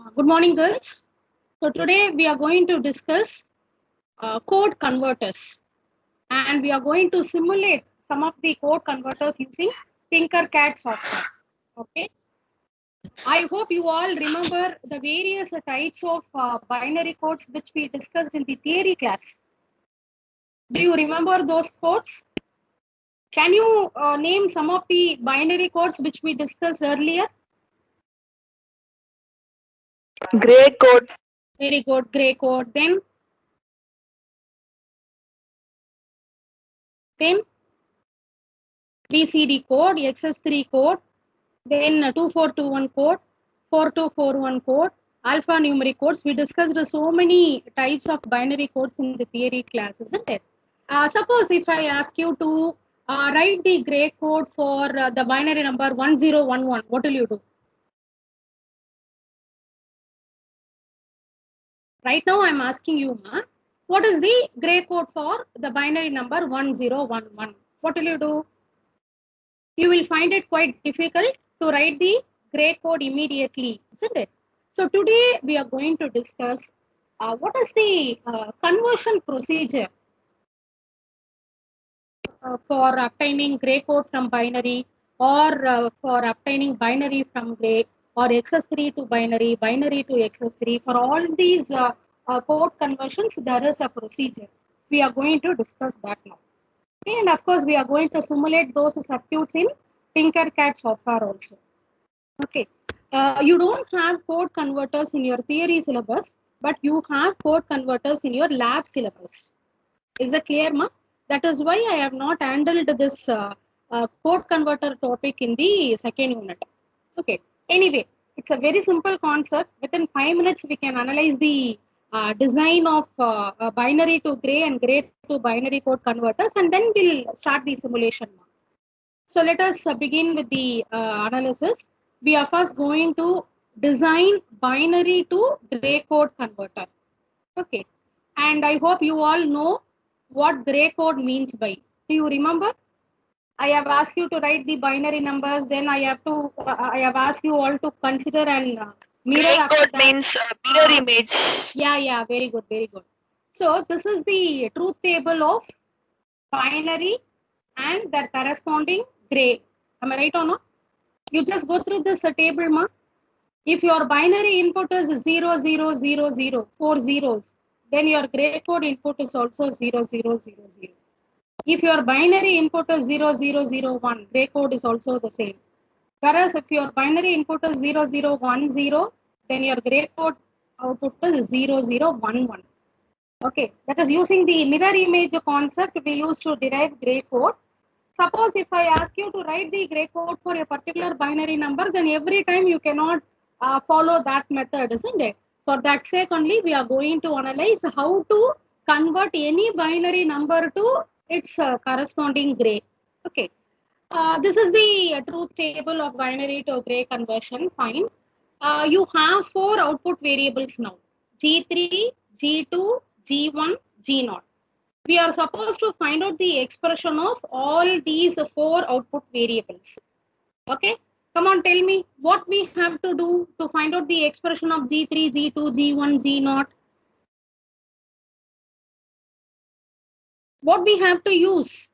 Good morning, girls. So today we are going to discuss code converters, and we are going to simulate some of the code converters using Tinkercad software. Okay. I hope you all remember the various types of binary codes which we discussed in the theory class. Do you remember those codes? Can you name some of the binary codes which we discussed earlier? Gray code, Very good, gray code. Then BCD code, XS3 code, then 2421 code, 4241 code, alphanumeric codes. We discussed so many types of binary codes in the theory class, isn't it? Suppose if I ask you to write the gray code for the binary number 1011, what will you do? Right now I'm asking you, ma, what is the gray code for the binary number 1011? What will you do? You will find it quite difficult to write the gray code immediately, isn't it? So today we are going to discuss what is the conversion procedure for obtaining gray code from binary, or for obtaining binary from gray, or XS3 to binary, binary to XS3. For all these code conversions, there is a procedure. We are going to discuss that now. Okay, and of course, we are going to simulate those circuits in Tinkercad software also. Okay, you don't have code converters in your theory syllabus, but you have code converters in your lab syllabus. Is it clear, ma? That is why I have not handled this code converter topic in the second unit. Okay. Anyway, it's a very simple concept. Within 5 minutes, we can analyze the design of binary to gray and gray to binary code converters, and then we'll start the simulation. So let us begin with the analysis. We are first going to design binary to gray code converter. Okay. And I hope you all know what gray code means by. Do you remember? I have asked you to write the binary numbers. Then I have asked you all to consider and mirror gray after code that. means mirror image. Yeah, very good, very good. So this is the truth table of binary and their corresponding gray. Am I right or not? You just go through this table, ma. If your binary input is 0000, 4 zeros, then your gray code input is also 0000. If your binary input is 0001, gray code is also the same. Whereas if your binary input is 0010, then your gray code output is 0011. Okay, that is using the mirror image concept we use to derive gray code. Suppose if I ask you to write the gray code for a particular binary number, then every time you cannot follow that method, isn't it? For that sake only, we are going to analyze how to convert any binary number to its corresponding gray. Okay. This is the truth table of binary to gray conversion. Fine. You have 4 output variables now: G3, G2, G1, G0. We are supposed to find out the expression of all these 4 output variables. Okay. Come on, tell me what we have to do to find out the expression of G3, G2, G1, G0. What we have to use?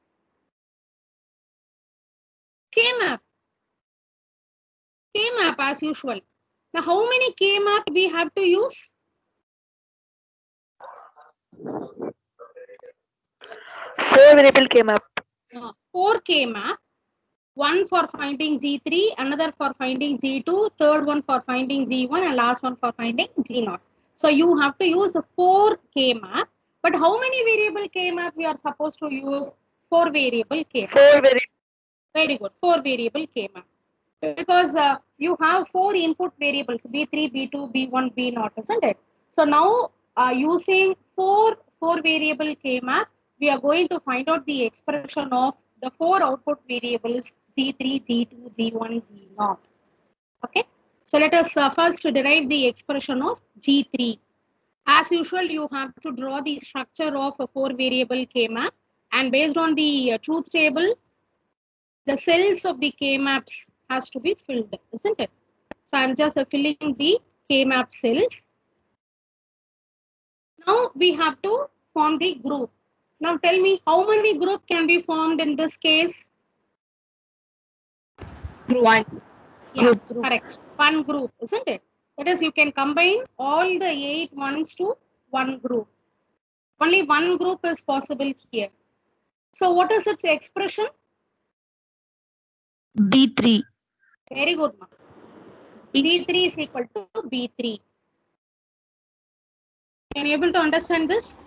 K-map. K-map as usual. Now, how many K-map we have to use? 4 variable came up. 4 K-map. One for finding G3, another for finding G2, third one for finding G1, and last one for finding G0. So you have to use 4 K-map. But how many variable K-map we are supposed to use? 4 variable K-map. 4 variable. Very good. 4 variable K-map. Because you have 4 input variables, B3, B2, B1, B0, isn't it? So now using 4 variable K-map, we are going to find out the expression of the 4 output variables G3, G2, G1, G0. Okay. So let us first derive the expression of G3. As usual, you have to draw the structure of a 4 variable K-map, and based on the truth table, the cells of the K-maps has to be filled, isn't it? So I'm just filling the K-map cells. Now we have to form the group. Now tell me how many group can be formed in this case? One. Yeah, correct. One group, isn't it? That is, you can combine all the 8 ones to one group. Only one group is possible here. So what is its expression? B3. Very good, ma'am. B3 is equal to B3. Can you able to understand this?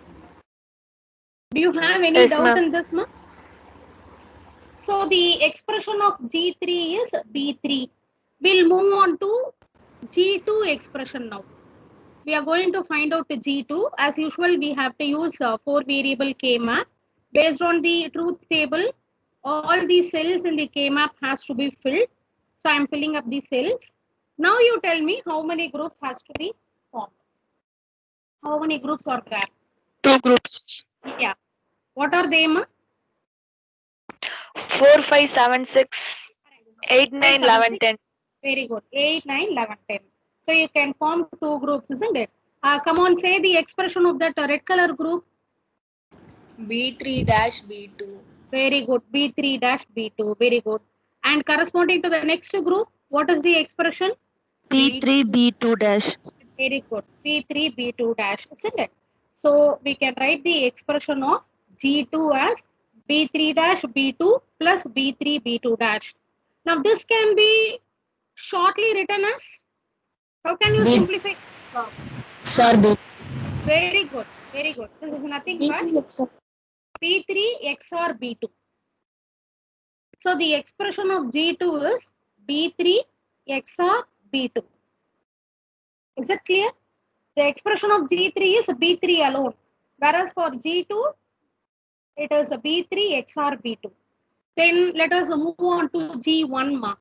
Do you have any Yes, doubt ma'am. in this, ma'am? So the expression of G3 is B3. We'll move on to G2 expression now. We are going to find out the G2. As usual, we have to use 4 variable K-map. Based on the truth table, all the cells in the K-map has to be filled. So I'm filling up the cells. Now you tell me how many groups has to be formed. How many groups are there? 2 groups. Yeah. What are they, ma'am? 4, 5, 7, 6, 8, 9, 11, 10. Very good. 8, 9, 11, 10. So you can form 2 groups, isn't it? Come on, say the expression of that red color group. B3 dash B2. Very good. B3 dash B2. Very good. And corresponding to the next group, what is the expression? P3, B2 dash. Very good. P3, B2 dash, isn't it? So we can write the expression of G2 as B3 dash B2 plus B3 B2 dash. Now this can be shortly written as, how can you simplify? Sir, B. Very good. Very good. This is nothing but P3 XOR B2. So the expression of G2 is B3 XOR B2. Is it clear? The expression of G3 is B3 alone. Whereas for G2, it is a B3 XOR B2. Then let us move on to G1 mark.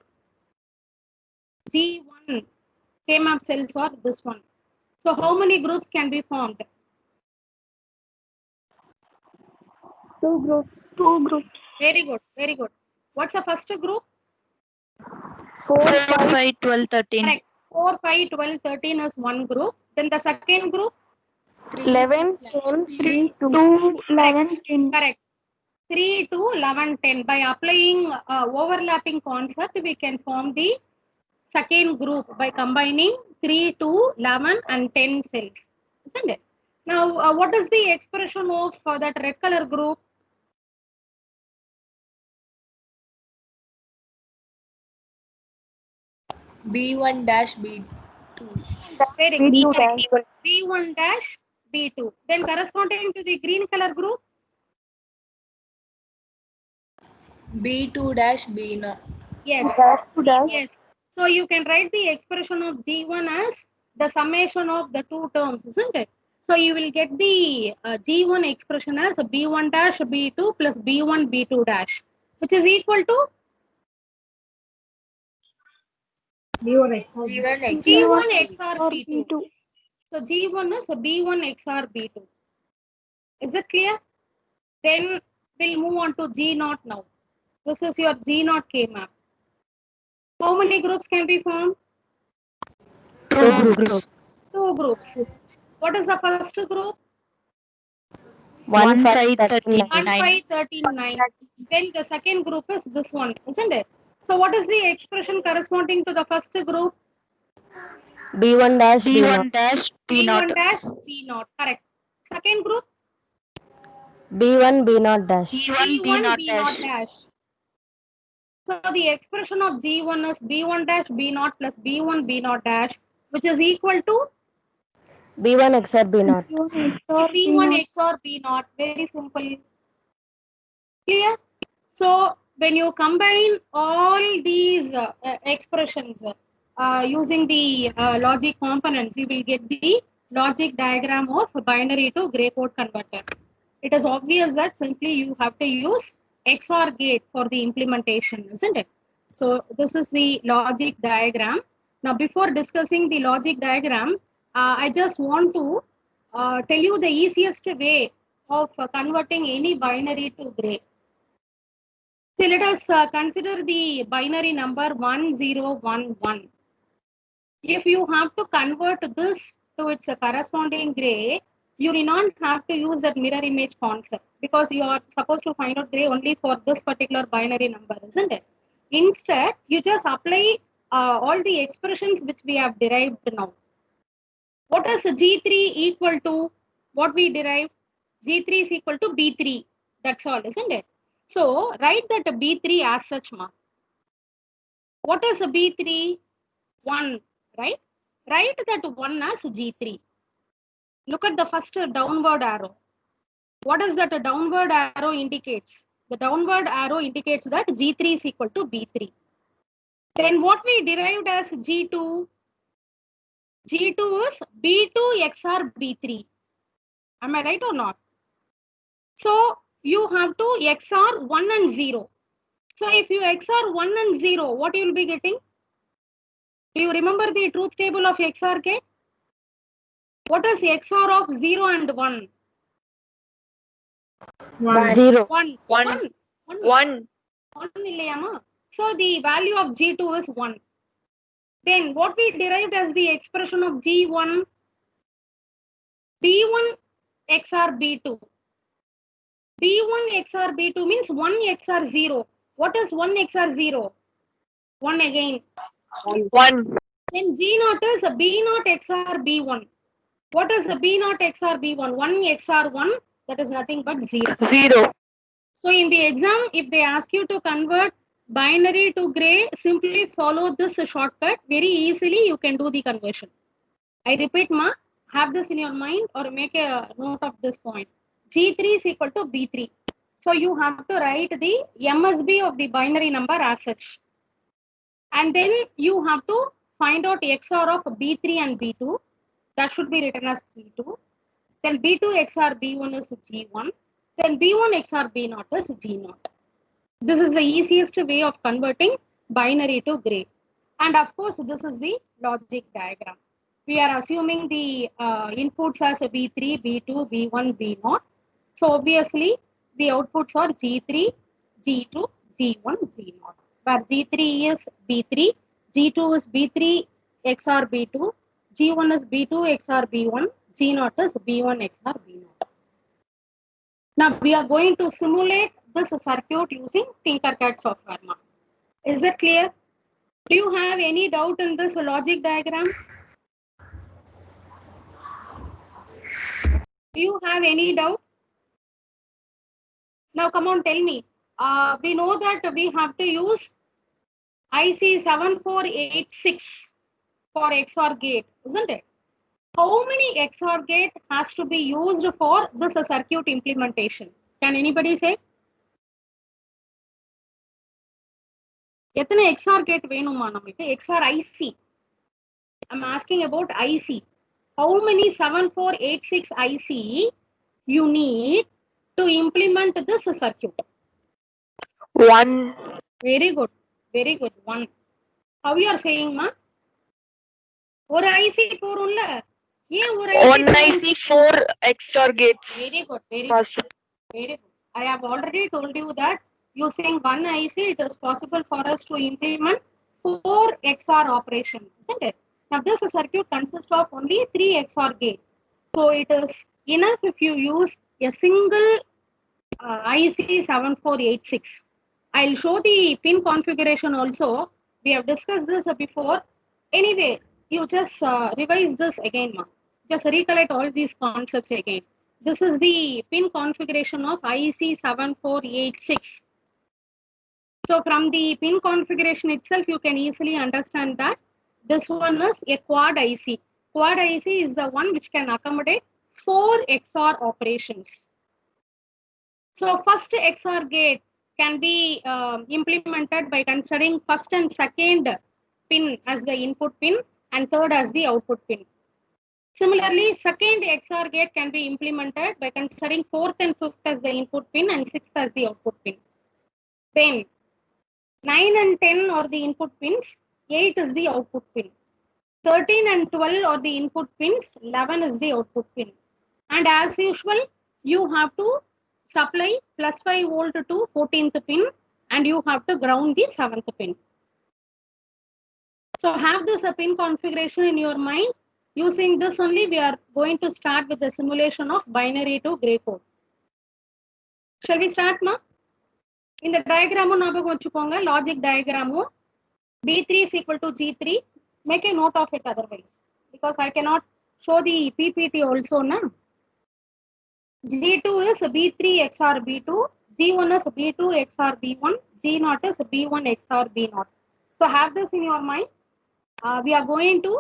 G1 K-map cells are this one. So how many groups can be formed? 2 groups. 2 groups. Very good. Very good. What's the first group? 4, 5, 12, 13. Correct. 4, 5, 12, 13 is one group. Then the second group? 11, 10, 3, 2, 11, 10. Correct. 3 to 11, 10. By applying overlapping concept, we can form the second group by combining 3 to 11 and 10 cells. Isn't it? Now, what is the expression of that red color group? B1 dash B2. Very good. B2 Correct. dash. B1 dash B2. Then corresponding to the green color group? B2 dash B0. Yes. Dash to dash. Yes. So you can write the expression of G1 as the summation of the two terms, isn't it? So you will get the G1 expression as B1 dash B2 plus B1 B2 dash, which is equal to B1 G1 XOR B2. So G1 is B1 XOR B2. Is it clear? Then we'll move on to G0 now. This is your G0 K-map. How many groups can be formed? 2 groups. 2 groups. What is the first group? 1, 5, 13, 1, 5, 13, 9. Then the second group is this one, isn't it? So what is the expression corresponding to the first group? B1 dash B1 dash B0. Correct. Second group? B1 B0 dash. B1 B0 dash. So the expression of G1 is B1 dash B0 plus B1 B0 dash, which is equal to B1 XOR B0. B1 XOR B0. Very simple. Clear? So when you combine all these expressions using the logic components, you will get the logic diagram of binary to gray code converter. It is obvious that simply you have to use XOR gate for the implementation, isn't it? So this is the logic diagram. Now before discussing the logic diagram, I just want to tell you the easiest way of converting any binary to gray. So let us consider the binary number 1011. If you have to convert this to its corresponding gray, you do not have to use that mirror image concept because you are supposed to find out gray only for this particular binary number, isn't it? Instead, you just apply all the expressions which we have derived now. What is G3 equal to? What we derived? G3 is equal to B3. That's all, isn't it? So write that B3 as such, ma. What is a B3? 1, right? Write that 1 as G3. Look at the first downward arrow. What does that downward arrow indicates? The downward arrow indicates that G3 is equal to B3. Then what we derived as G2? G2 is B2 XOR B3. Am I right or not? So you have to XOR 1 and 0. So if you XOR 1 and 0, what you will be getting? Do you remember the truth table of XOR gate? What is XOR of 0 and 1? 0. 1. 1. 1. 1. 1 illayama. So the value of G2 is 1. Then what we derived as the expression of G1? B1 XOR B2. B1 XOR B2 means 1 XOR 0. What is 1 XOR 0? 1 again. 1. Then G0 is a B0 XOR B1. What is a B0 XOR B1? 1 XOR 1, that is nothing but 0. 0. So in the exam, if they ask you to convert binary to gray, simply follow this shortcut. Very easily you can do the conversion. I repeat, ma, have this in your mind or make a note of this point. G3 is equal to B3. So you have to write the MSB of the binary number as such. And then you have to find out XOR of B3 and B2. That should be written as B2. Then B2 XOR B1 is G1. Then B1 XOR B0 is G0. This is the easiest way of converting binary to gray. And of course, this is the logic diagram. We are assuming the inputs as B3, B2, B1, B0. So obviously, the outputs are G3, G2, G1, G0. Where G3 is B3, G2 is B3 XOR B2, G1 is B2 XOR B1, G0 is B1 XOR B0. Now we are going to simulate this circuit using Tinkercad software. Is it clear? Do you have any doubt in this logic diagram? Do you have any doubt? Now come on, tell me. We know that we have to use IC 7486 for XOR gate, isn't it? How many XOR gate has to be used for this circuit implementation? Can anybody say? எத்தனை XOR gate வேணுமா நமக்கு? XOR IC. I'm asking about IC. How many 7486 IC you need to implement this circuit? 1. Very good. Very good. 1. How you are saying, ma? ஒரு IC போறோம்ல? ஏன் ஒரு One IC 4 XOR gates. Very good. Very good. Very good. I have already told you that using one IC, it is possible for us to implement 4 XOR operations, isn't it? Now, this circuit consists of only 3 XOR gates. So, it is enough if you use a single IC 7486. I'll show the pin configuration also. We have discussed this before. Anyway, you just revise this again, ma. Just recollect all these concepts again. This is the pin configuration of IC 7486. So from the pin configuration itself, you can easily understand that this one is a quad IC. Quad IC is the one which can accommodate 4 XOR operations. So first XOR gate can be implemented by considering first and second pin as the input pin and third as the output pin. Similarly, second XOR gate can be implemented by considering fourth and fifth as the input pin and sixth as the output pin. Then 9 and 10 are the input pins, 8 is the output pin. 13 and 12 are the input pins, 11 is the output pin. And as usual, you have to supply plus 5 volt to 14th pin and you have to ground the 7th pin. So have this pin configuration in your mind. Using this only, we are going to start with the simulation of binary to gray code. Shall we start, ma? In the diagram, logic diagram, B3 is equal to G3. Make a note of it otherwise, because I cannot show the PPT also, na? G2 is B3 XOR B2, G1 is B2 XOR B1, G0 is B1 XOR B0. So have this in your mind. We are going to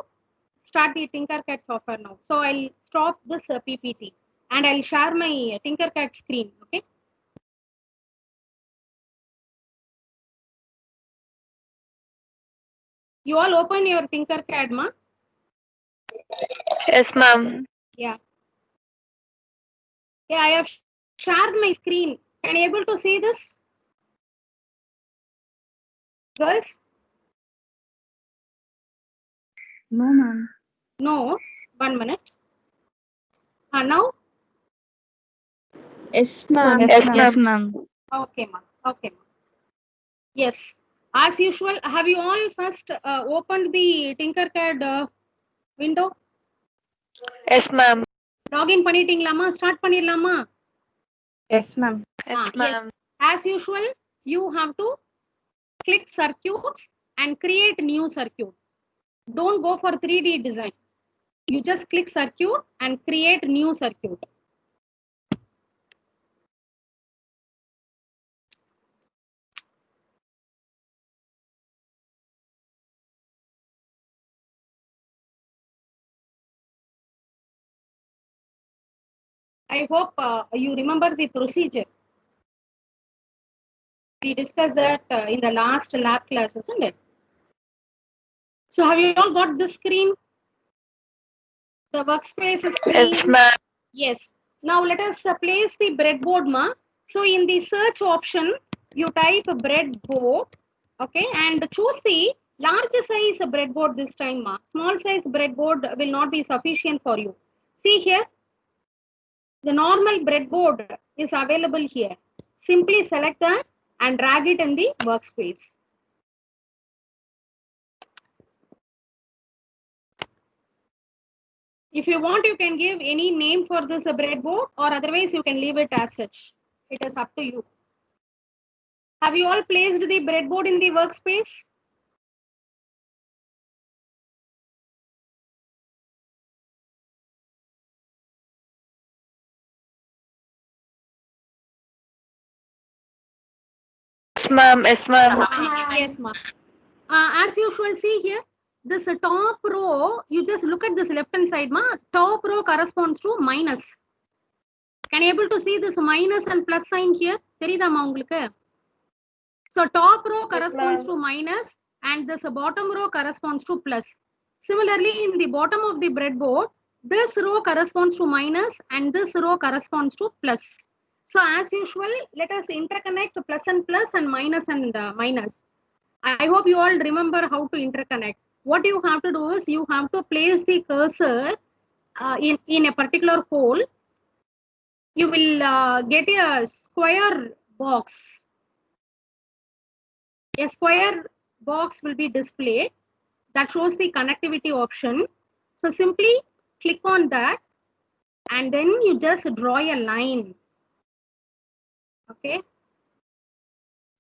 start the Tinkercad software now. So I'll stop this PPT and I'll share my Tinkercad screen. Okay. You all open your Tinkercad, ma? Yes, ma'am. Yeah. Yeah, I have shared my screen. Can you able to see this? Girls? No, ma'am. No. 1 minute. Now? Yes, ma'am. Yes, ma'am. Okay, ma. Okay, ma. Yes. As usual, have you all first opened the Tinkercad window? Yes, ma'am. Login பண்ணிட்டீங்களாமா? Start பண்ணிடலாமா? Yes, ma'am. Yes, Yes. ma'am. As usual, you have to click circuits and create new circuit. Don't go for 3D design. You just click circuit and create new circuit. I hope you remember the procedure. We discussed that in the last lab class, isn't it? So have you all got this screen? The workspace is Yes, clean. ma'am. Yes. Now let us place the breadboard, ma. So in the search option, you type breadboard, okay, and choose the large size breadboard this time, ma. Small size breadboard will not be sufficient for you. See here, the normal breadboard is available here. Simply select that and drag it in the workspace. If you want, you can give any name for this breadboard, or otherwise you can leave it as such. It is up to you. Have you all placed the breadboard in the workspace? Yes, ma'am. Yes, ma'am. Yes, ma'am. As usual, see here, this top row, you just look at this left hand side, ma. Top row corresponds to minus. Can you able to see this minus and plus sign here? தெரியுதாமா உங்களுக்கு? So top row corresponds to minus and this bottom row corresponds to plus. Similarly, in the bottom of the breadboard, this row corresponds to minus and this row corresponds to plus. So as usual, let us interconnect plus and minus and minus. I hope you all remember how to interconnect. What you have to do is you have to place the cursor in a particular hole. You will get a square box. A square box will be displayed that shows the connectivity option. So simply click on that and then you just draw a line. Okay.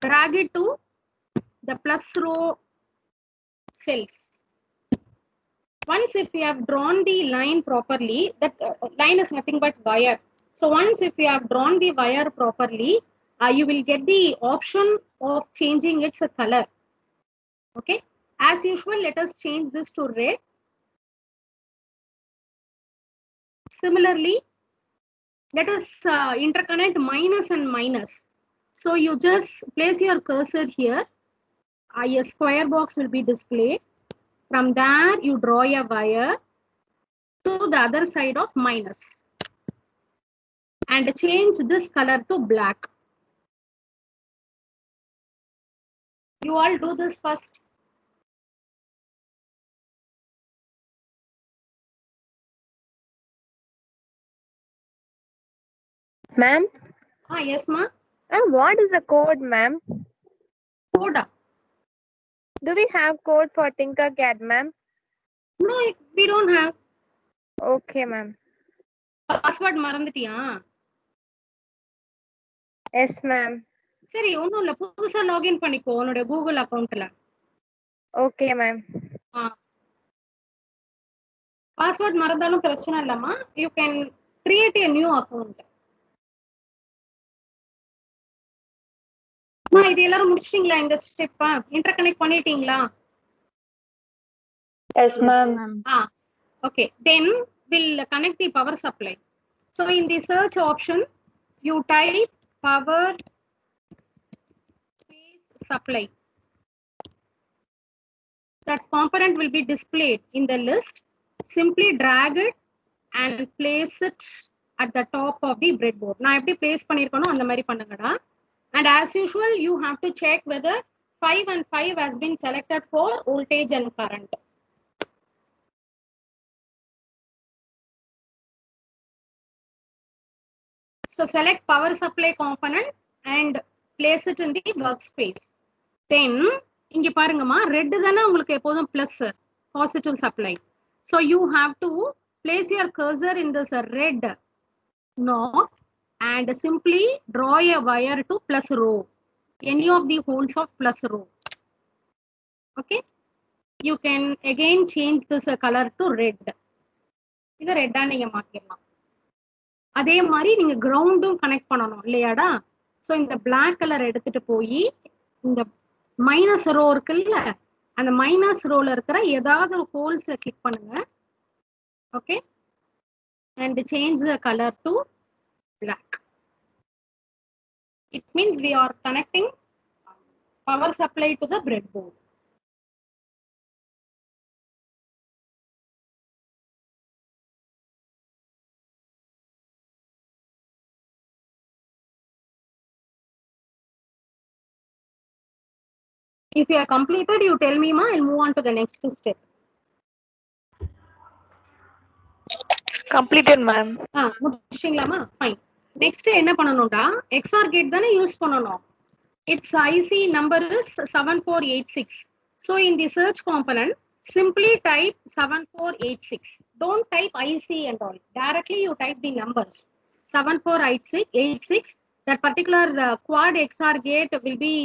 Drag it to the plus row cells. Once if you have drawn the line properly, that line is nothing but wire. So once if you have drawn the wire properly, you will get the option of changing its color. Okay. As usual, let us change this to red. Similarly, let us interconnect minus and minus. So you just place your cursor here. A square box will be displayed. From there, you draw a wire to the other side of minus and change this color to black. You all do this first. Ma'am, Yes, ma. what is the code, ma'am? Code. Do we have code for Tinkercad, ma'am? No, we don't have. Okay, ma'am. Password மறந்துட்டியா? Yes, ma'am. சரி ஒண்ணும் இல்ல, புதுசா login பண்ணிக்கோ உன்னோட Google அக்கவுண்ட்ல. Okay, ma'am. Password மறந்தாலும் பிரச்சனை இல்லம்மா, you can create a new account. இது எல்லாரும் முடிச்சிட்டீங்களா இந்த ஸ்டெப்? இன்டர்கனெக்ட் பண்ணிட்டீங்களா? Yes, ma'am. Okay, then we'll connect the power supply. So in the search option you type power supply. That component will be displayed in the list. Simply drag it and place it at the top of the breadboard. நான் எப்படி place பண்ணிருக்கனோ அந்த மாதிரி பண்ணுங்கடா. And as usual you have to check whether 5 and 5 has been selected for voltage and current. So select power supply component and place it in the workspace. Then இங்க பாருங்கம்மா, red தானே உங்களுக்கு எப்போதும் plus positive supply. So you have to place your cursor in this red knob and simply draw a wire to plus row, any of the holes of plus row. Okay, you can again change this color to red. இது ரெட்டா நீங்க மாத்திடலாம். அதே மாதிரி நீங்க கிரவுண்டும் connect பண்ணணும் இல்லையாடா? So இந்த black colour எடுத்துட்டு போய் இந்த மைனஸ் ரோ இருக்குல்ல, அந்த மைனஸ் ரோல இருக்கிற ஏதாவது ஒரு ஹோல்ஸை கிளிக் பண்ணுங்க. Okay, and change the colour to black. It means we are connecting power supply to the breadboard. If you are completed, you tell me, ma, I'll move on to the next step. Completed, ma'am. முடிச்சிங்களா? Fine. Next என்ன பண்ணணும்டா, XOR gate தானே use பண்ணணும். Its IC number is 7486. So in the search component, simply type 7486. Don't type IC and all. Directly you type the numbers 7486. That particular quad XOR gate will be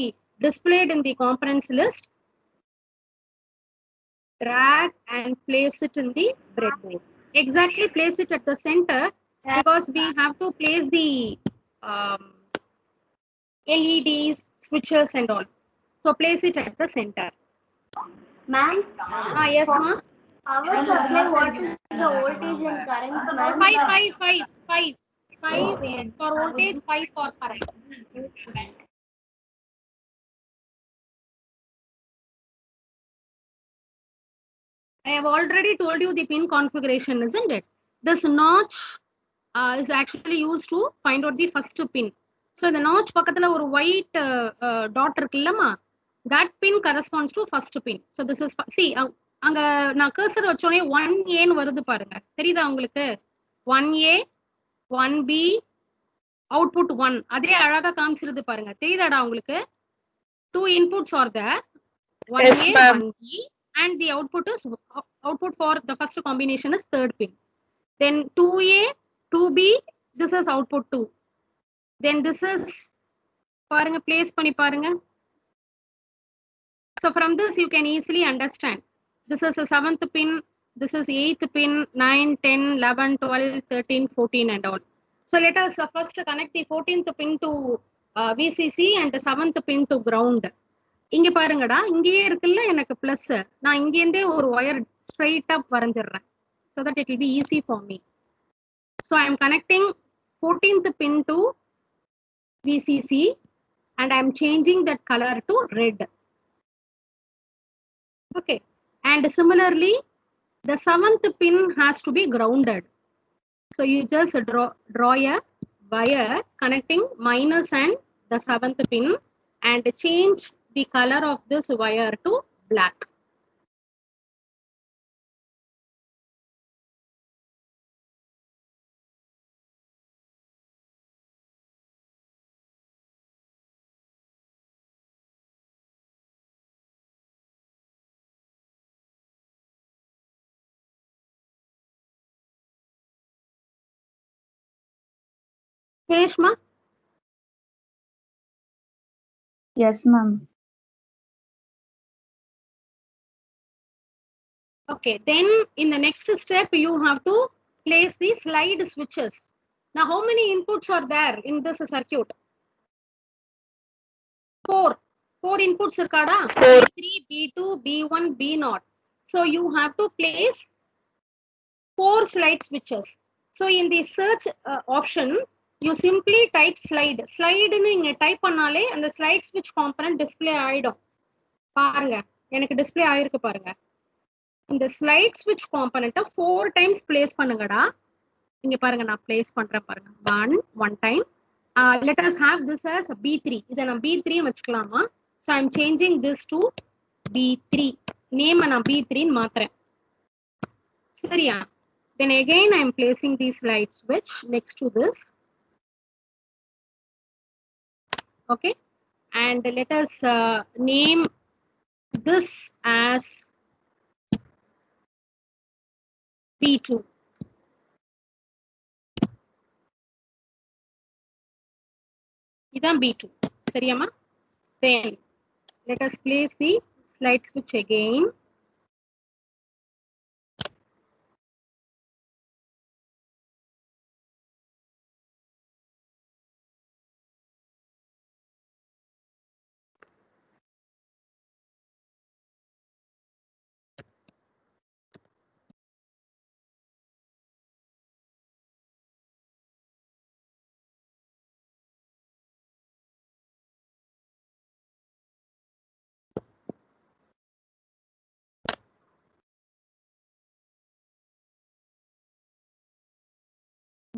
displayed in the components list. Drag and place it in the breadboard. Exactly place it at the center because we have to place the LEDs, switches and all. So place it at the center. Ma'am? Yes, ma. Power supply, what is the voltage and current, ma'am? 5 for voltage, 5 for current. I have already told you the pin configuration, isn't it? This notch is actually used to find out the first pin. So the notch பக்கத்துல ஒரு white dot இருக்குல்லம்மா, that pin corresponds to first pin. So this is, see, அங்க நான் cursor வச்சோனே 1A ன்னு வருது பாருங்க, தெரியுதா உங்களுக்கு? 1A 1B output 1, அதே அழகா காமிச்சிருது பாருங்க, தெரியுதாடா உங்களுக்கு? 2 inputs are there, 1A, Yes, ma'am. 1B, and the output for the first combination is third pin. Then 2A 2B, this is output 2. Then this is, பாருங்க, place பண்ணி பாருங்க. So from this you can easily understand. This is a 7th pin, this is 8th pin, 9, 10, 11, 12, 13, 14 and all. So let us first connect the 14th pin to VCC and the 7th pin to ground. இங்க பாருங்கடா, இங்கேயே இருக்குல்ல எனக்கு plus, நான் இங்க இருந்தே ஒரு wire straight up வரைஞ்சிடுறேன் so that it will be easy for me. So I am connecting 14th pin to VCC and I am changing that color to red. Okay, and similarly the 7th pin has to be grounded. So you just draw a wire connecting minus and the 7th pin and change the color of this wire to black. Reshma? Yes, ma'am. Okay, then in the next step, you have to place the slide switches. Now, how many inputs are there in this circuit? Four. Four inputs are kada? Four. B3, B2, B1, B0. So you have to place four slide switches. So in the search option, you simply type slide. Slide நீங்க type பண்ணாலே அந்த slide switch component display ஆயிடும். பாருங்க எனக்கு display ஆயிருக்கு பாருங்க. இந்த slide switch component 4 times place பண்ணுங்கடா. இங்க பாருங்க நான் place பண்றேன் பாருங்க. One time. Let us have this as B3. இதை நான் B3 வச்சுக்கலாமா? So I'm changing this to B3. Name நான் B3 மாத்துறேன். சரியா? Then again I am placing the slide switch next to this. Okay. And let us name this as B2. இதான் B2. சரியாமா? Then let us place the slide switch again.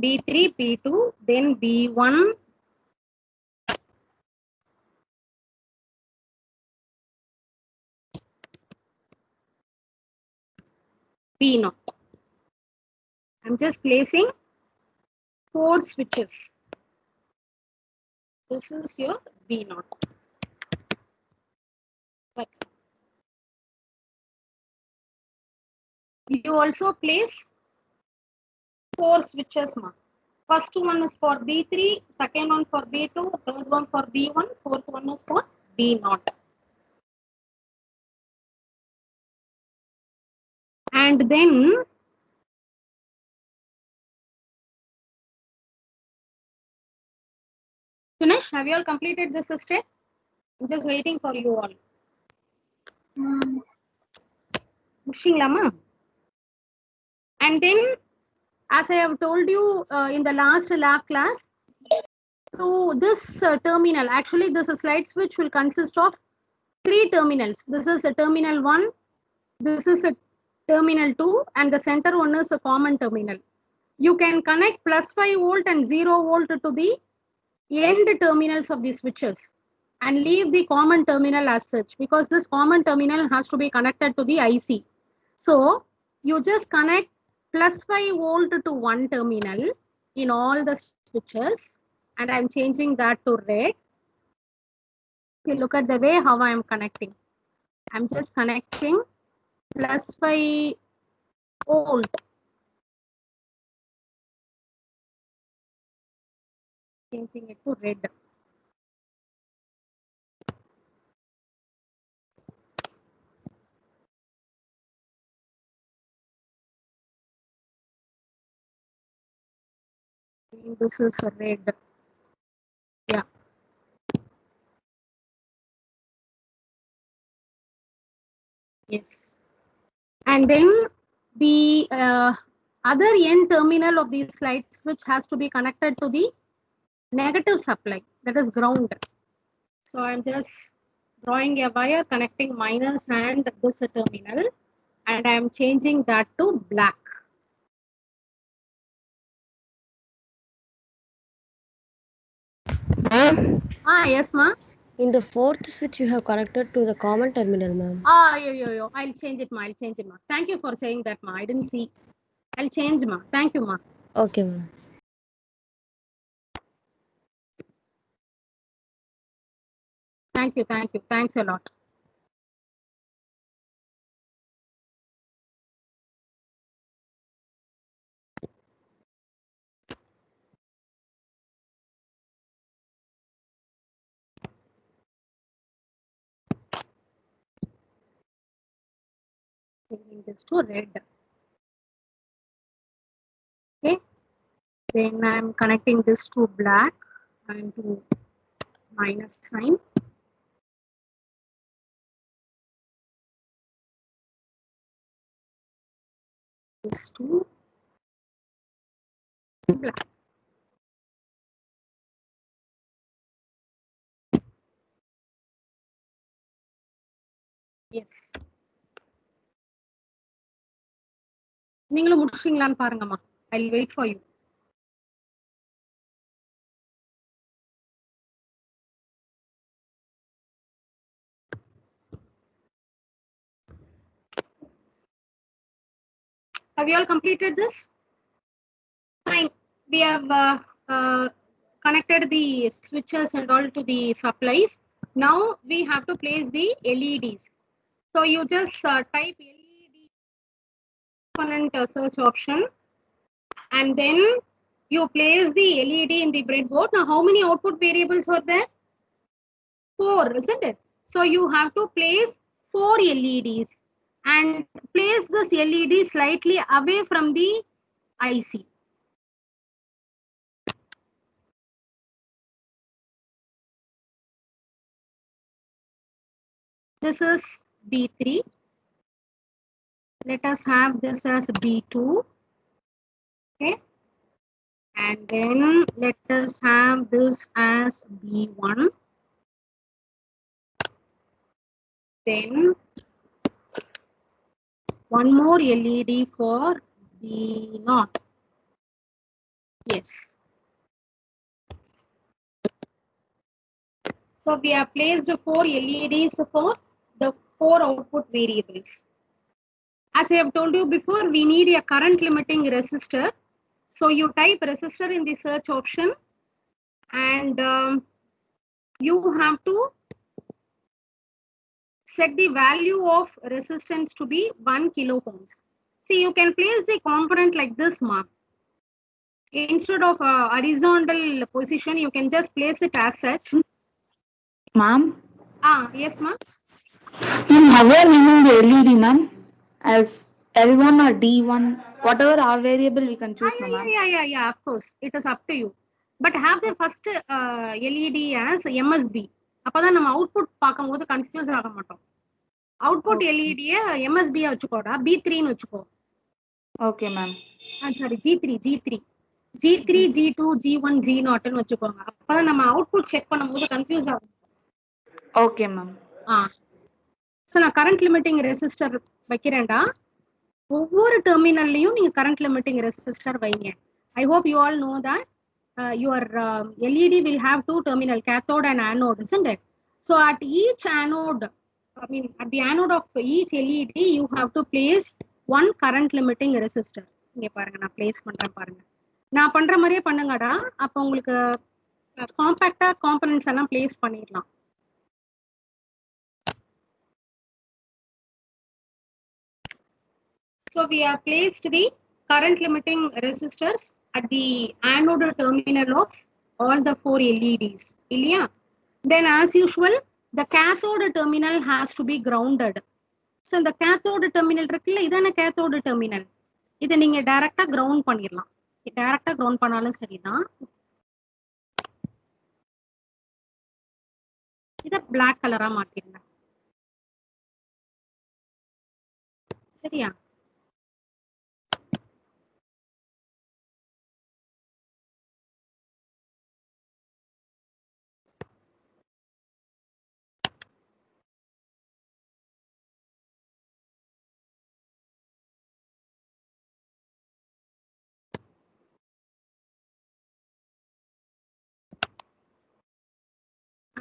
B3, B2, then B1, B0. I'm just placing four switches. This is your B0. That's all. You also place four switches. First one is for B3, second one for B2, third one for B1, fourth one is for B0. And then finish. Have you all completed this step? I'm just waiting for you all. Mushinglama. And then, as I have told you in the last lab class, to this terminal, actually this slide switch will consist of three terminals. This is a terminal 1, this is a terminal 2, and the center one is a common terminal. You can connect plus 5 volt and 0 volt to the end terminals of the switches and leave the common terminal as such, because this common terminal has to be connected to the IC. So you just connect plus 5 volt to one terminal in all the switches, and I'm changing that to red. Okay, look at the way how I am connecting. I'm just connecting plus 5 volt. Changing it to red. This is red. Yeah. Yes. And then the other end terminal of the slide switch has to be connected to the negative supply, that is ground. So I'm just drawing a wire connecting minus and this terminal, and I'm changing that to black. Ma'am, Yes, ma. in the fourth switch you have connected to the common terminal, ma'am. Yo. I'll change it, ma. I'll change it, ma. Thank you for saying that, ma. I didn't see. I'll change, ma. Thank you, ma. Okay, ma'am. Thank you. Thanks a lot. Changing this to red. Okay. Then I'm connecting this to black and to minus sign. This to black. Yes. நீங்களும் முடிச்சிட்டீங்களான்னு பாருங்கம்மா. I'll wait for you. Have you all completed this? Fine. We have connected the switches and all to the supplies. Now we have to place the LEDs. So you just type LED component search option, and then you place the LED in the breadboard. Now how many output variables are there? 4, isn't it? So you have to place 4 LEDs and place this LED slightly away from the IC. This is B3. Let us have this as B2. Okay. And then let us have this as B1. Then one more LED for B0. Yes. So we have placed 4 LEDs for the 4 output variables. As I have told you before, we need a current limiting resistor. So you type resistor in the search option, and you have to set the value of resistance to be 1 kilo ohms. See, you can place the component like this, ma. Instead of horizontal position, you can just place it as such. Ma'am, Yes, ma. how are naming the LED, ma'am? As L1 or D1, whatever our variable we can choose, ma'am. Yeah, of course. It is up to you. But have the first LED as MSB. அப்பதான் நம்ம output பார்க்கும்போது confuse ஆக மாட்டோம். Output LED MSB வச்சுக்கோடா, B3 ன்னு வச்சுக்கோ. Okay, ma'am. Sorry, G3, G2, G1, G0 ன்னு வச்சுக்கோங்க. அப்பதான் நம்ம அவுட்புட் செக் பண்ணும்போது கன்ஃபியூஸ் ஆகும். Okay, ma'am. ஸோ நான் கரண்ட் லிமிட்டிங் ரெசிஸ்டர் வைக்கிறேன்டா. ஒவ்வொரு டெர்மினல்லையும் நீங்க கரண்ட் லிமிட்டிங் ரெசிஸ்டர் வைங்க. I hope you all know that your LED will have 2 terminal, cathode and anode, isn't it? So at each anode, at the anode of each LED, you have to place one current limiting resistor. இங்க பாருங்க, நான் place பண்றேன் பாருங்க. நான் பண்ற மாதிரியே பண்ணுங்கடா. அப்ப உங்களுக்கு காம்பாக்டா காம்பனன்ட்ஸ் எல்லாம் place பண்ணிடலாம். So we have placed the current limiting resistors at the anode terminal of all the 4 LEDs. Then as usual, the cathode terminal has to be grounded. So the cathode terminal இருக்குல்ல, இதான cathode terminal. இதை நீங்க டைரக்டா ground பண்ணிடலாம். டைரக்டா ground பண்ணாலும் சரிதான். இதை பிளாக் கலரா மாத்திருங்க. சரியா?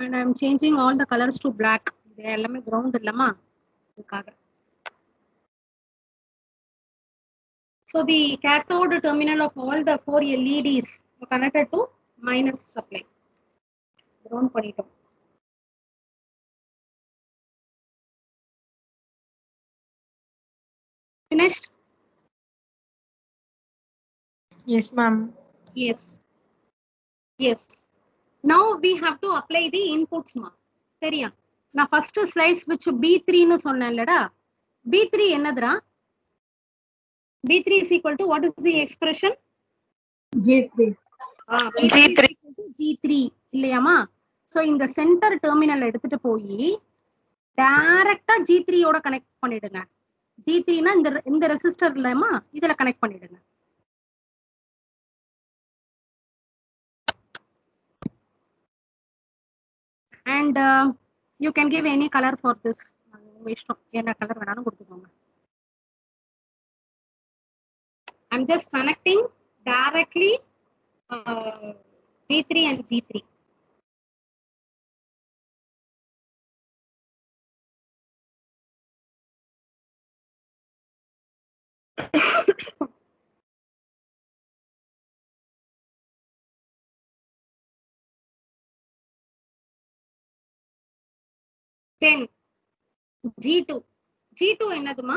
And I am changing all the colors to black. They எல்லாமே ground இல்லமா, அதுக்காக. So the cathode terminal of all the 4 LEDs are connected to minus supply. Ground பண்ணிட்டோம். Finished? Yes, ma'am. Yes. Now we have to apply the inputs, ma. சரியா? நான் first slide switch B3 ன்னு சொன்னேன்லடா. B3 என்னதுடா? B3 is equal to what is the expression? G3. G3 G3 இல்லையாமா? So இந்த centre terminal எடுத்துட்டு போய் டைரக்டா G3 ஓட கனெக்ட் பண்ணிடுங்க. G3 னா இந்த ரெசிஸ்டர்லமா இதுல கனெக்ட் பண்ணிடுங்க. And you can give any color for this. உங்க இஷ்டம், என்ன கலர் வேணாலும் கொடுத்துக்கோங்க. I'm just connecting directly B3 and G3. Then G2 என்னதுமா?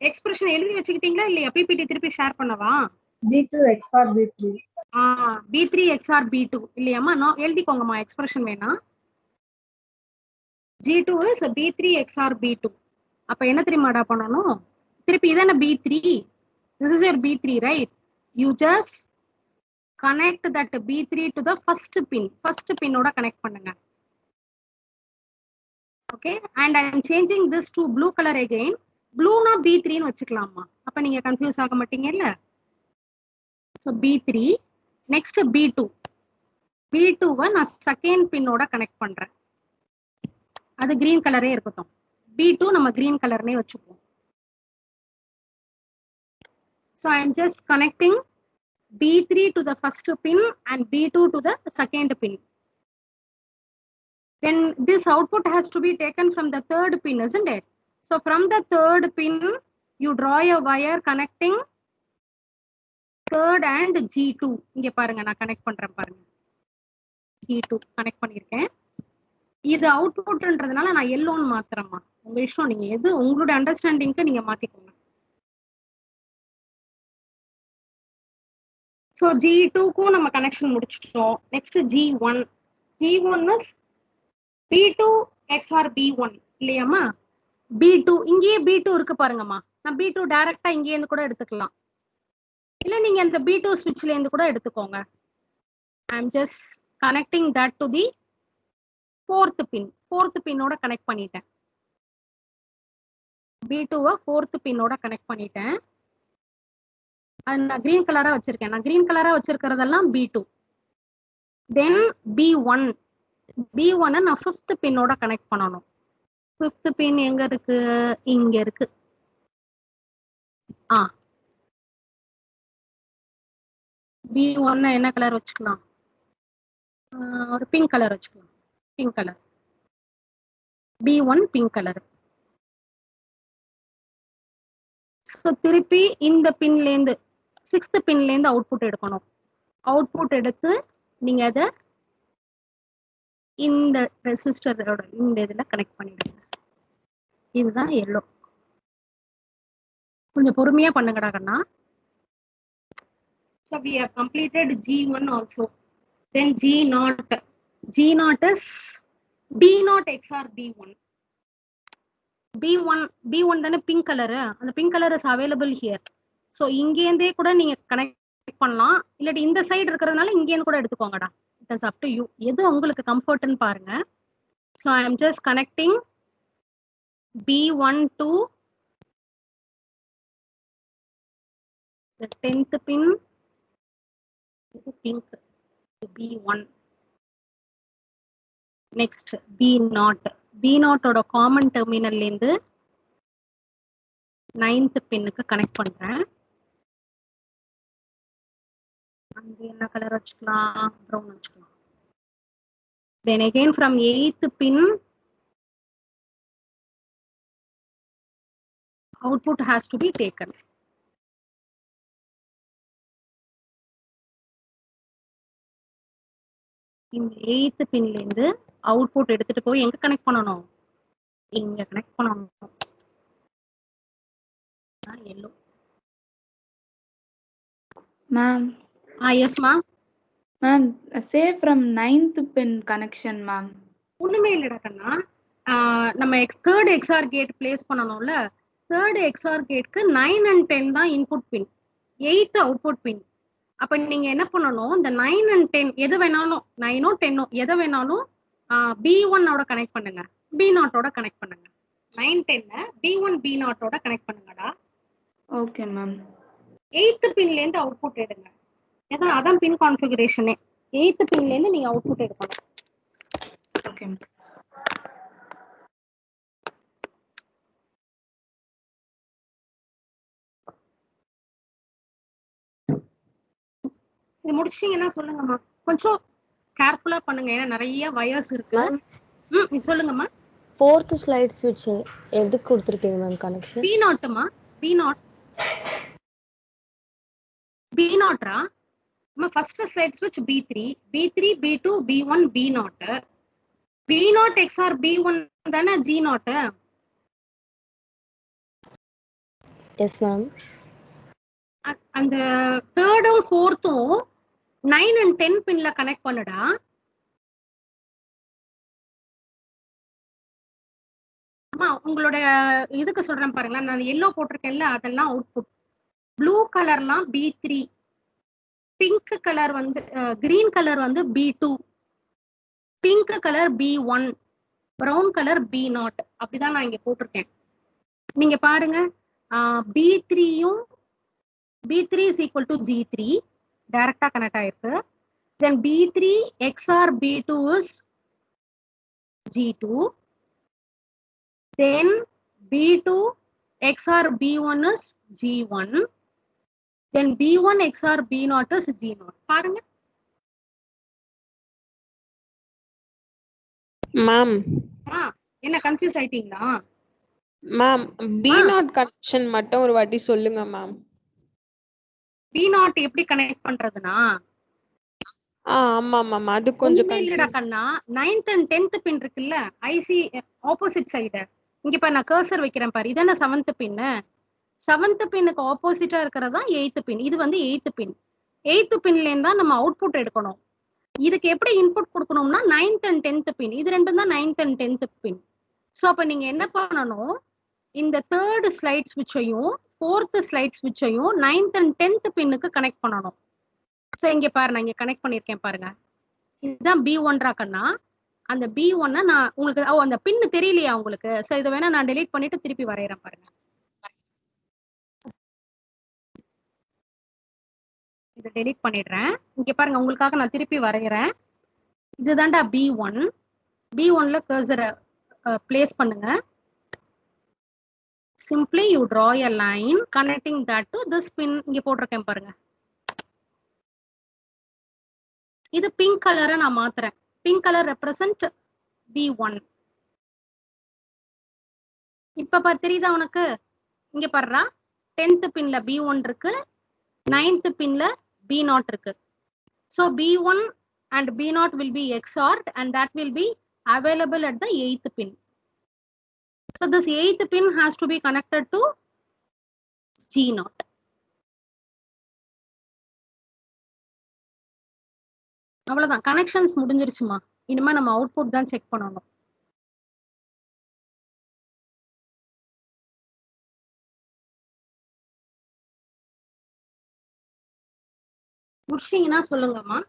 எக்ஸ்பிரஷன் எழுதி வச்சுக்கிட்டீங்களா இல்லையா? பிபிடி திருப்பி ஷேர் பண்ணவா? G2 XOR B3. B3 XOR B2 இல்லையாமா? எழுதிக்கோங்கம்மா, எக்ஸ்பிரஷன் வேணா. G2 is B3 XOR B2. அப்ப என்ன தெரியுமாடா பண்ணணும்? திருப்பி இதான B3. This is your B3, right? You just connect that B3 to the first pin. First pin ஓட connect பண்ணுங்க. Okay, and I am changing this to blue color again. Blue na B3 னு வச்சுக்கலாமா? அப்ப நீங்க confuse ஆக மாட்டீங்க இல்ல? So B3, next B2. B2 நான் செகண்ட் பின்னோட கனெக்ட் பண்றேன். அது கிரீன் கலரே இருக்கட்டும். B2 நம்ம கிரீன் கலர்னே வச்சுப்போம். So I am just connecting B3 to the first pin and B2 to the second pin. Then this output has to be taken from the third pin, isn't it? So from the third pin, you draw a wire connecting third and G2. இங்க பாருங்க, நான் connect பண்றேன் பாருங்க. G2 connect பண்ணிருக்கேன். இது அவுட்புட்ன்றதுனால நான் எல்லோன்னு மாத்துறேம்மா. உங்க இஷ்டம், நீங்க எது உங்களோட அண்டர்ஸ்டாண்டிங்க்கு நீங்க மாத்திக்கோங்க. So G2க்கும் நம்ம கனெக்ஷன் முடிச்சிட்டோம். Next G1. G1 is B2 XOR B1 இல்லையாமா? B2 இங்கேயே B2 இருக்கு பாருங்கம்மா. நான் B2 டைரக்டா இங்கே இருந்து கூட எடுத்துக்கலாம். இல்ல நீங்க அந்த B2 ஸ்விட்ச்ல இருந்து கூட எடுத்துக்கோங்க. I am just connecting that to the fourth pin. Fourth pin ஓட கனெக்ட் பண்ணிட்டேன். B2 fourth pin ஓட கனெக்ட் பண்ணிட்டேன். அது நான் கிரீன் கலரா வச்சிருக்கேன். நான் கிரீன் கலரா வச்சிருக்கிறதெல்லாம் B2. Then B1. B1 நான் ஃபிஃப்த் பின்னோட கனெக்ட் பண்ணணும். ஃபிஃப்த் பின் எங்க இருக்கு? இங்க இருக்கு. B1 என்ன கலர் வச்சுக்கலாம்? ஒரு பிங்க் கலர் வச்சுக்கலாம். Pink colour. B1 pink colour. So திருப்பி இந்த பின்ல இருந்து சிக்ஸ்த் பின்ல இருந்து அவுட்புட் எடுக்கணும். அவுட்புட் எடுத்து நீங்க அதை இந்த ரெசிஸ்டரோட இந்த இதுல கனெக்ட் பண்ணிடுங்க. இதுதான் எல்லோ. கொஞ்சம் பொறுமையா பண்ணுங்கடா கண்ணா. So we have completed G1 also. Then G0. G0 is B0 XOR B1. B1 தானே பிங்க் கலரு. அந்த pink colour is available here. So இங்கேருந்தே கூட நீங்க கனெக்ட் பண்ணலாம். இல்லாட்டி இந்த சைடு இருக்கிறதுனால இங்கேருந்து கூட எடுத்துக்கோங்கடா. It is up to you. எது உங்களுக்கு கம்ஃபர்ட்னு பாருங்க. So I am just connecting B1 to the 10th pin. Pink B1. Next B0. B0 ஓட காமன் டெர்மினல்ல இருந்து 9th பின்னுக்கு கனெக்ட் பண்றேன். அங்க என்ன கலர் வச்சுக்கலாம்? ப்ரௌன் வச்சுக்கலாம். Then again from 8th pin, output has to be taken. இந்த 8th பின்ல இருந்து அவுட்புட் எடுத்துட்டு போய் எங்க கனெக்ட் பண்ணணும்? இங்க கனெக்ட் பண்ணணும். yellow. Ma'am. Yes ma'am. Ma'am, say from 9th pin connection ma'am. ஒண்ணுமே இல்லடா கண்ணா. நம்ம தேர்ட் எக்ஸ்ஆர் கேட் பிளேஸ் பண்ணணும்ல, தேர்ட் எக்ஸ்ஆர் கேட்க்கு 9 and 10 தான் இன்புட் பின், 8 அவுட்புட் பின். அப்ப நீங்க என்ன பண்ணணும், இந்த 9 and 10 எது வேணாலும் 9ஓ 10ஓ எதை வேணாலும் B1 ஓட கனெக்ட் பண்ணுங்க, B0 ஓட கனெக்ட் பண்ணுங்க. 9 10 B1 B0 ஓட கனெக்ட் பண்ணுங்கடா. Okay ma'am. 8th பின்ல இருந்து அவுட்புட் எடுங்க. ஏன்னா அதான் பின் கான்ஃபிகரேஷனே. 8th பின்ல இருந்து நீங்க அவுட்புட் எடுக்கணும். ஓகே. இது முடிச்சிட்டீங்கன்னா சொல்லுங்கம்மா. கொஞ்சம் கேர்ஃபுல்லா பண்ணுங்க, ஏன்னா நிறைய வயர்ஸ் இருக்கு. இது சொல்லுங்கம்மா. 4th slide switch எதுக்கு கொடுத்துருக்கீங்க மேம் கனெக்ஷன்? B0மா, B0 B0ரா அம்மா. ஃபர்ஸ்ட் ஸ்லைட் ஸ்விட்ச் B3, B3 B2 B1 B0. B0 XOR B1 தானே G0. Yes ma'am. அந்த தேர்டும் ஃபோர்த்தும் 9 and 10 பின்ல கனெக்ட் பண்ணுடா. அம்மா உங்களோட இதுக்கு சொல்றேன் பாருங்களேன், நான் எல்லோ போட்டிருக்கேன்ல அதெல்லாம் அவுட்புட், ப்ளூ கலர்லாம் B3, பிங்க் கலர் வந்து கிரீன் கலர் வந்து B2, pink colour B1, brown colour B0. அப்படிதான் நான் இங்க போட்டிருக்கேன். நீங்க பாருங்க, B3யும் B3 is equal to G3 டைரக்டா கனெக்ட் ஆயிருக்கு. then B3 XOR B2 is G2, then B2 XOR B1 is G1, then B1 XOR B0 is G0. பாருங்க ma'am. என்ன கன்ஃபியூஸ் ஆயிட்டீங்களா மேம்? B0 கனெக்ஷன் மட்டும் ஒரு வாட்டி சொல்லுங்க மேம். B0 எப்படி கனெக்ட் பண்றதுனா? ஆமா மேம், அது கொஞ்சம் இல்லடா கண்ணா, 9th and 10th பின் இருக்குல்ல, ஐசி ஆப்போசிட் சைடு. இங்க பாரு, நான் கர்சர் வைக்கிறேன் பாரு, இதான 7th பின். 7th பின்னுக்கு ஆப்போசிட்டா இருக்கிறதா 8th பின். இது வந்து 8th பின். 8th பின்ல இருந்தா நம்ம அவுட்புட் எடுக்கணும். இதுக்கு எப்படி இன்புட் கொடுக்கணும்னா 9th and 10th பின், இது ரெண்டும் தான் 9th and 10th bin. So அப்ப நீங்க என்ன பண்ணணும், இந்த தேர்ட் ஸ்லைட் ஸ்விட்சையும் ஃபோர்த் ஸ்லைட் ஸ்விட்சையும் 9th and 10th பின்னுக்கு கனெக்ட் பண்ணணும். சோ இங்க பாரு, நான் இங்க கனெக்ட் பண்ணிருக்கேன் பாருங்க, இதுதான் B1 கண்ணா. அந்த B1 நான் உங்களுக்கு அந்த பின் தெரியலையா உங்களுக்கு? சோ இதை வேணா நான் டெலீட் பண்ணிட்டு திருப்பி வரையறேன் பாருங்க. இதை டெலீட் பண்ணிடுறேன். இங்க பாருங்க, உங்களுக்காக நான் திருப்பி வரையறேன். இதுதான்டா B1. B1ல கர்சரை பிளேஸ் பண்ணுங்க. simply you draw a line connecting that to this pin. இங்க போட்டிருக்கேன் பாருங்க. இது பிங்க் கலரை நான் மாத்துறேன். Pink colour represent B1. இப்ப தெரியுதா உனக்கு? இங்க பாருடா, 10th பின்ல B1 இருக்கு, 9th பின்ல B0 இருக்கு. so B1 and B0 will be XORed and that will be available at the 8th pin. so this 8th pin has to be connected to G0. அவ்வளவுதான், connections முடிஞ்சிருச்சுமா. இனிமே நம்ம output தான் check பண்ணணும். முடிச்சீங்கன்னா சொல்லுங்கம்மா.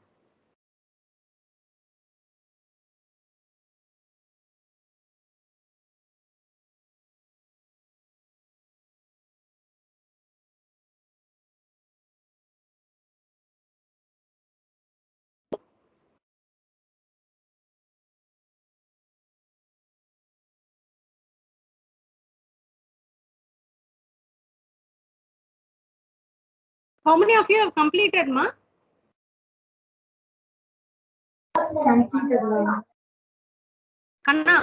How many of you have completed, ma? Completed, ma'am. Kanna,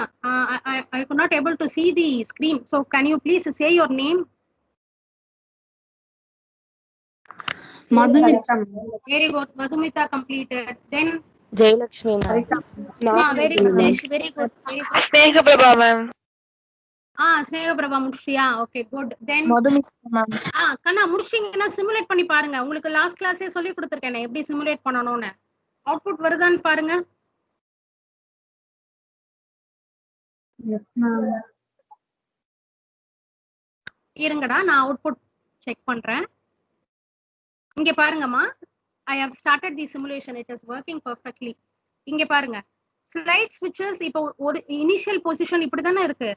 I could not able to see the screen. So can you please say your name? Madhumita. Very good. Madhumita completed. Then Jayalakshmi ma'am. very good. Very good. Very good. Snehha Prabha ma'am. Snehha Prabha முடிச்சியா? Okay, good. Then Madhumita ma'am. Kanna முடிச்சீங்கன்னா simulate பண்ணி பாருங்க. உங்களுக்கு last கிளாஸே சொல்லி கொடுத்துருக்கேன் எப்படி simulate பண்ணணும்னு. Output வருதான்னு பாருங்க. Yes, ma'am. இருங்கடா நான் அவுட்புட் செக் பண்றேன். இங்க பாருங்கம்மா, I have started the simulation. It is working perfectly. இங்க பாருங்க, ஸ்லைட் switches இப்போ ஒரு இனிஷியல் பொசிஷன் இப்படி தானே இருக்கு.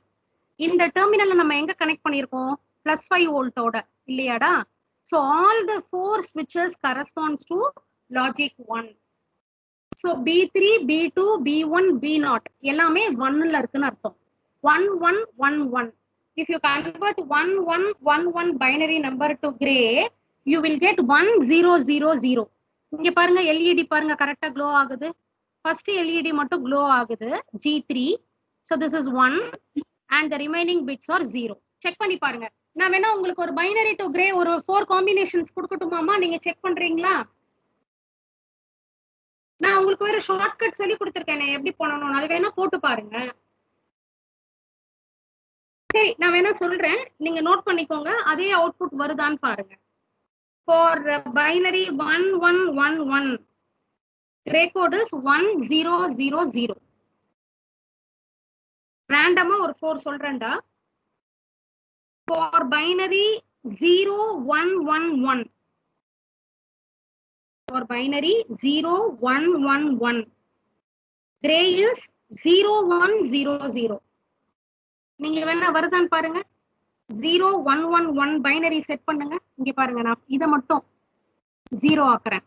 இந்த டெர்மினல்ல நம்ம எங்க கனெக்ட் பண்ணியிருக்கோம்? +5 வோல்ட்டோட இல்லையாடா? So all the 4 switches corresponds to logic 1. So B3, B2, B1, B0 எல்லாமே 1ல இருக்குன்னு அர்த்தம். 1 1 1 1. If you convert 1 1 1 1 binary number to gray, you will get 1 0 0 0. இங்க பாருங்க LED பாருங்க கரெக்டா க்ளோ ஆகுது. ஃபர்ஸ்ட் LED மட்டும் க்ளோ ஆகுது G3. So this is 1 and the remaining bits are 0. Check பண்ணி பாருங்க. நான் வேணா உங்களுக்கு ஒரு பைனரி டு கிரே ஒரு 4 காம்பினேஷன்ஸ் கொடுக்கட்டுமாமா, நீங்க செக் பண்றீங்களா? நான் உங்களுக்கு வேற ஷார்ட்கட் சொல்லி கொடுத்துருக்கேன் எப்படி பண்ணணும், அது வேணா போட்டு பாருங்க. சரி நான் வேணா சொல்றேன், நீங்க நோட் பண்ணிக்கோங்க, அதே அவுட்புட் வருதான்னு பாருங்க. For binary 1 1 1 1 Gray code is 1 0 0 0. ரேண்டமா ஒரு 4 சொல்றேன்டா. For binary 0 1 1 1, for binary 0 1 1 1, gray is 0 1 0 0. நீங்க வேணா வருதான்னு பாருங்க. 0 1 1 1 பைனரி செட் பண்ணுங்க. இங்க பாருங்க நான் இத மட்டும் 0 ஆக்குறேன்.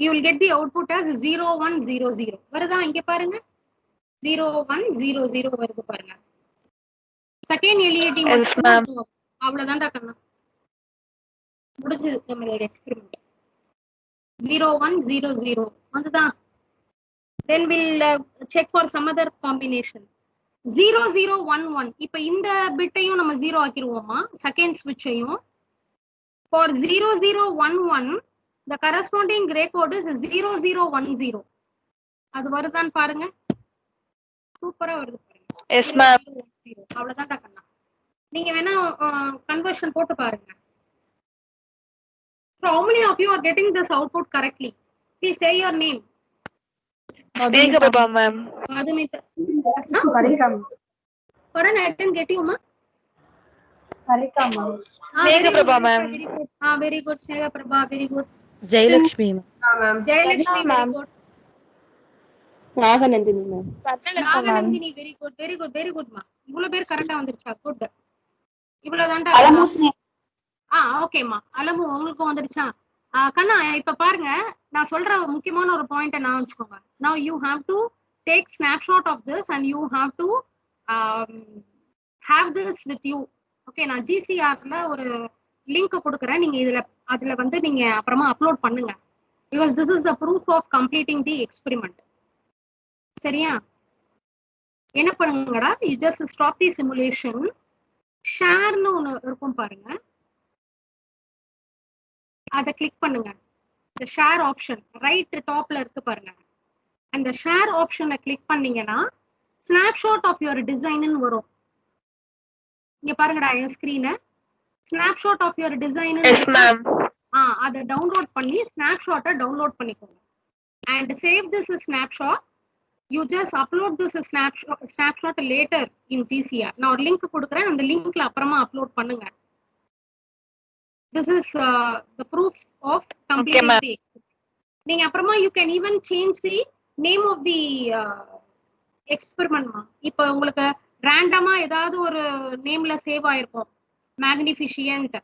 You will get the output as 0 1 0 0. வருதா? இங்க பாருங்க 0 1 0 0 வருது பாருங்க. செகண்ட் LED மட்டும் அவ்வளவுதான்டா கண்ணா, முடிஞ்சது நம்மளோட எக்ஸ்பெரிமெண்ட். 0 1 0 0 வந்துதான். Then we'll check for some other combination. 0 0 1 1. இப்போ இந்த பிட்டையும் நம்ம 0 ஆக்கிடுவோமா, second ஸ்விட்சையும். For 0 0 1 1, the corresponding gray code is 0 0 1 0. அது வருதான்னு பாருங்க. சூப்பரா வருது பாருங்க. Yes ma'am. அவ்வளவுதான்டா கண்ணா. நீங்க வேணா கன்வர்ஷன் போட்டு பாருங்க. So how many of you are getting this output correctly? Please say your name. Sneka Prabha ma'am. Madhumita. Karika, ma'am. Pardon, I didn't get you, ma. Karika, ma'am. Sneka Prabha ma'am. Very good. Very good. Sneka Prabha, very good. Jayalakshmi ma'am. Ma'am. Jayalakshmi, very good. Naganandini ma'am. Naganandini, very good. Very good. Very good, ma. இவ்வளவு பேர் கரெக்டா வந்துருச்சா? Good. இவ்வளவுதான்டா. ஓகேம்மா, அலமு உங்களுக்கும் வந்துருச்சா? கண்ணா இப்ப பாருங்க, நான் சொல்ற முக்கியமான ஒரு பாயிண்ட் நான் வச்சுக்கோங்க. Now you have to take snapshot of this and you have to have this with you. Okay, நான் GCRல ஒரு லிங்க் கொடுக்குறேன், நீங்க அதுல வந்து நீங்க அப்புறமா அப்லோட் பண்ணுங்க. because this is the proof of completing the experiment. சரியா? என்ன பண்ணுங்கடா, you just stop the simulation. ஷேர்னு ஒன்னு இருக்கும் பாருங்க, அதை கிளிக் பண்ணுங்க. இந்த ஷேர் ஆப்ஷன் ரைட் டாப்ல இருக்கு பாருங்க. அந்த ஷேர் ஆப்ஷனை கிளிக் பண்ணீங்கன்னா ஸ்னாப்ஷாட் ஆஃப் யுவர் டிசைன் வரும். இங்க பாருங்கடா என் ஸ்கிரீனை. ஸ்னாப்ஷாட் ஆஃப் யுவர் டிசைன் அதை டவுன்லோட் பண்ணி ஸ்னாப்ஷாட்டை டவுன்லோட் பண்ணிக்கோங்க. And save this snapshot. You just upload this snapshot later in GCR. நான் ஒரு லிங்க் கொடுக்குறேன், அந்த லிங்க்ல அப்புறமா அப்லோட் பண்ணுங்க. This is the proof of completing the experiment. நீங்க அப்புறமா you can even change the name of the experiment. இப்போ உங்களுக்கு ரேண்டமா ஏதாவது ஒரு நேம்ல சேவ் ஆயிருக்கும், மேக்னிஃபிஷியன்ட்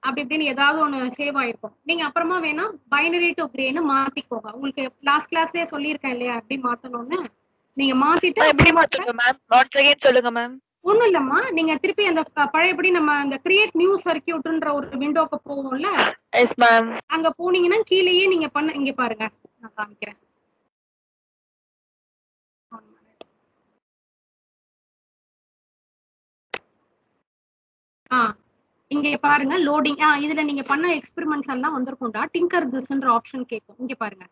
அப்படி இப்படின்னு ஏதாவது ஒன்று சேவ் ஆயிருக்கும். நீங்க அப்புறமா வேணா பைனரி டு கிரேன்னு மாத்திக்கோங்க. உங்களுக்கு லாஸ்ட் கிளாஸ்லயே சொல்லியிருக்கேன் இல்லையா எப்படி மாத்தணும்னு. நீங்க மாத்திட்டு எப்படி மாத்துங்க மேம்? once again சொல்லுங்க மேம். ஒண்ணும் இல்லம்மா, நீங்க திருப்பி அந்த பழையபடி நம்ம அந்த கிரியேட் நியூ சர்க்கியூட்ன்ற ஒரு விண்டோக்கு போவோம்ல. Yes ma'am. அங்க போனீங்கன்னா கீழேயே நீங்க இங்க பாருங்க, நான் காமிக்கிறேன். இங்க பாருங்க லோடிங். இதுல நீங்க பண்ண எக்ஸ்பெரிமெண்ட்ஸ் எல்லாம் வந்திருக்கும்டா. டிங்கர் திஸ்ன்ற ஆப்ஷன் கேட்கும், இங்க பாருங்க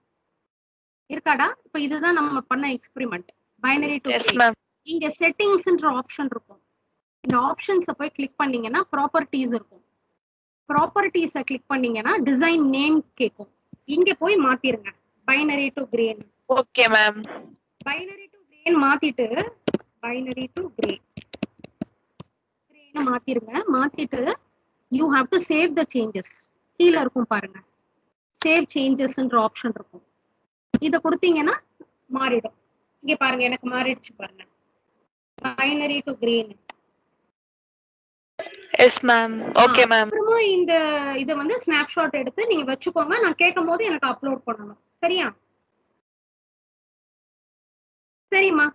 இருக்காடா. இப்ப இதுதான் நம்ம பண்ண எக்ஸ்பெரிமெண்ட் பைனரி டு கிரே. இங்க செட்டிங்ஸ்ன்ற ஆப்ஷன் இருக்கும். இந்த ஆப்ஷன்ஸை போய் கிளிக் பண்ணீங்கன்னா ப்ராப்பர்ட்டிஸ் இருக்கும். ப்ராப்பர்ட்டிஸை கிளிக் பண்ணீங்கன்னா டிசைன் நேம் கேட்கும். இங்க போய் மாத்திருங்க binary to grey. Okay ma'am. Binary to கிரேன்னு மாத்திட்டு பைனரி டு கிரேன்னு மாத்திருங்க. மாத்திட்டு you have to save the changes. கீழே இருக்கும் பாருங்க, சேவ் சேஞ்சஸ்ன்ற ஆப்ஷன் இருக்கும். இதை கொடுத்தீங்கன்னா மாறிடும். இங்க பாருங்க எனக்கு மாறிடுச்சு பாருங்க, binary to crane. Yes ma'am. Okay ma'am. அப்புறமா இந்த இதை வந்து ஸ்னாப்ஷாட் எடுத்து நீங்க வச்சுக்கோங்க. நான் கேட்கும் போது எனக்கு அப்லோட் பண்ணணும். சரியா? சரிம்மா.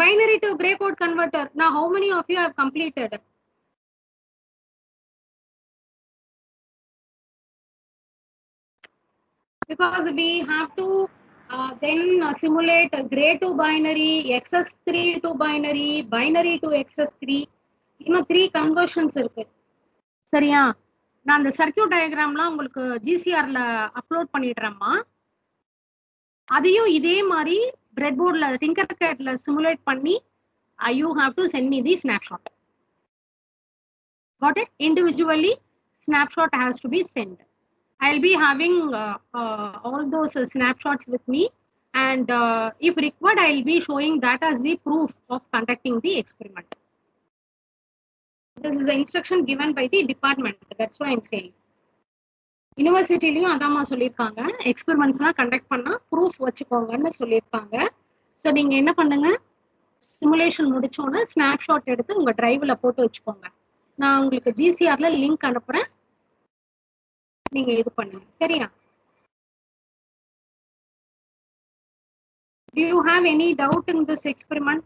Binary to Gray code converter. Now how many of you have completed? Because we have to then simulate gray to binary, XS3 to binary, binary to XS3. இன்னும் 3 கன்வர்ஷன்ஸ் இருக்கு. சரியா? நான் அந்த சர்க்கியூட் டயக்ராம்லாம் உங்களுக்கு ஜிசிஆர்ல அப்லோட் பண்ணிடுறேம்மா. அதையும் இதே மாதிரி பிரெட் போர்ட்ல டிங்கர்கேட்ல சிமுலேட் பண்ணி you have to send me the snapshot. Got it? Individually snapshot has to be sent. I'll be having all those snapshots with me, and if required I'll be showing that as the proof of conducting the experiment. This is the instruction given by the department. That's why I'm saying. யூனிவர்சிட்டிலையும் அதாம்மா சொல்லியிருக்காங்க, எக்ஸ்பெரிமெண்ட்ஸ்லாம் conduct பண்ணா proof வச்சுக்கோங்கன்னு சொல்லியிருக்காங்க. So நீங்க என்ன பண்ணுங்க, simulation முடிச்சோன்னா snapshot எடுத்து உங்க டிரைவ்ல போட்டு வச்சுக்கோங்க. நான் உங்களுக்கு ஜிசிஆர்ல லிங்க் அனுப்புறேன், நீங்க இது பண்ணுங்க. சரியா? Do you have any doubt in this experiment?